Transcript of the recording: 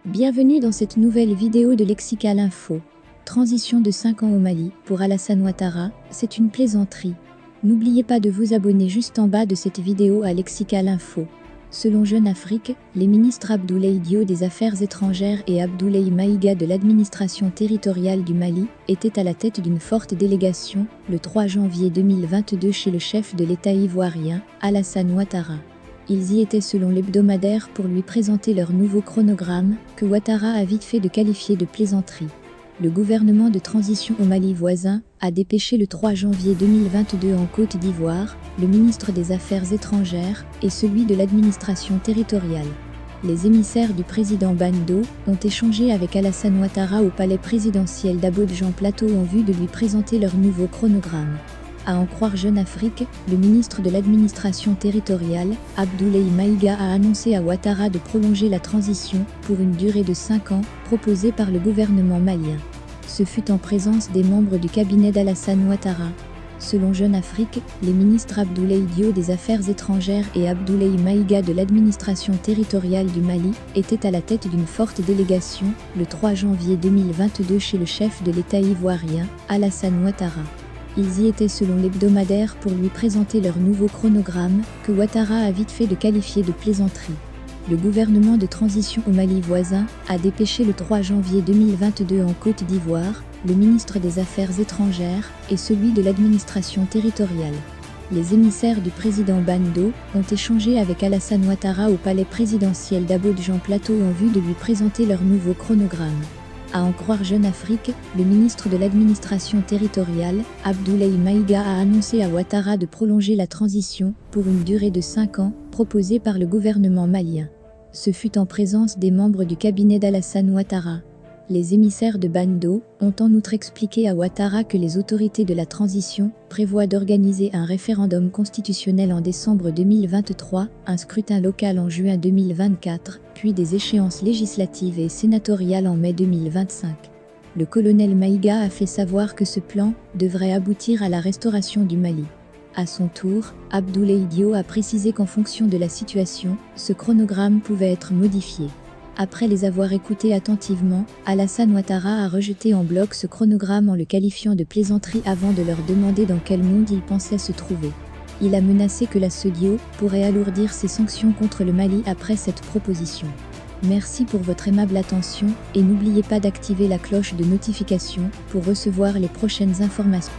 Bienvenue dans cette nouvelle vidéo de Lexical Info. Transition de 5 ans au Mali, pour Alassane Ouattara, c'est une plaisanterie. N'oubliez pas de vous abonner juste en bas de cette vidéo à Lexical Info. Selon Jeune Afrique, les ministres Abdoulaye Diop des Affaires étrangères et Abdoulaye Maïga de l'administration territoriale du Mali étaient à la tête d'une forte délégation, le 3 janvier 2022 chez le chef de l'État ivoirien, Alassane Ouattara. Ils y étaient selon l'hebdomadaire pour lui présenter leur nouveau chronogramme, que Ouattara a vite fait de qualifier de plaisanterie. Le gouvernement de transition au Mali voisin a dépêché le 3 janvier 2022 en Côte d'Ivoire, le ministre des Affaires étrangères et celui de l'administration territoriale. Les émissaires du président Bando ont échangé avec Alassane Ouattara au palais présidentiel d'Abidjan-Plateau en vue de lui présenter leur nouveau chronogramme. À en croire Jeune Afrique, le ministre de l'administration territoriale, Abdoulaye Maïga, a annoncé à Ouattara de prolonger la transition pour une durée de 5 ans, proposée par le gouvernement malien. Ce fut en présence des membres du cabinet d'Alassane Ouattara. Selon Jeune Afrique, les ministres Abdoulaye Diop des Affaires étrangères et Abdoulaye Maïga de l'administration territoriale du Mali étaient à la tête d'une forte délégation, le 3 janvier 2022 chez le chef de l'État ivoirien, Alassane Ouattara. Ils y étaient selon l'hebdomadaire pour lui présenter leur nouveau chronogramme, que Ouattara a vite fait de qualifier de plaisanterie. Le gouvernement de transition au Mali voisin a dépêché le 3 janvier 2022 en Côte d'Ivoire, le ministre des Affaires étrangères et celui de l'administration territoriale. Les émissaires du président Bando ont échangé avec Alassane Ouattara au palais présidentiel d'Abidjan-Plateau en vue de lui présenter leur nouveau chronogramme. À en croire Jeune Afrique, le ministre de l'administration territoriale, Abdoulaye Maïga, a annoncé à Ouattara de prolonger la transition pour une durée de 5 ans, proposée par le gouvernement malien. Ce fut en présence des membres du cabinet d'Alassane Ouattara. Les émissaires de Bando ont en outre expliqué à Ouattara que les autorités de la transition prévoient d'organiser un référendum constitutionnel en décembre 2023, un scrutin local en juin 2024, puis des échéances législatives et sénatoriales en mai 2025. Le colonel Maïga a fait savoir que ce plan devrait aboutir à la restauration du Mali. À son tour, Abdoulaye Diop a précisé qu'en fonction de la situation, ce chronogramme pouvait être modifié. Après les avoir écoutés attentivement, Alassane Ouattara a rejeté en bloc ce chronogramme en le qualifiant de plaisanterie avant de leur demander dans quel monde ils pensaient se trouver. Il a menacé que la CEDEAO pourrait alourdir ses sanctions contre le Mali après cette proposition. Merci pour votre aimable attention et n'oubliez pas d'activer la cloche de notification pour recevoir les prochaines informations.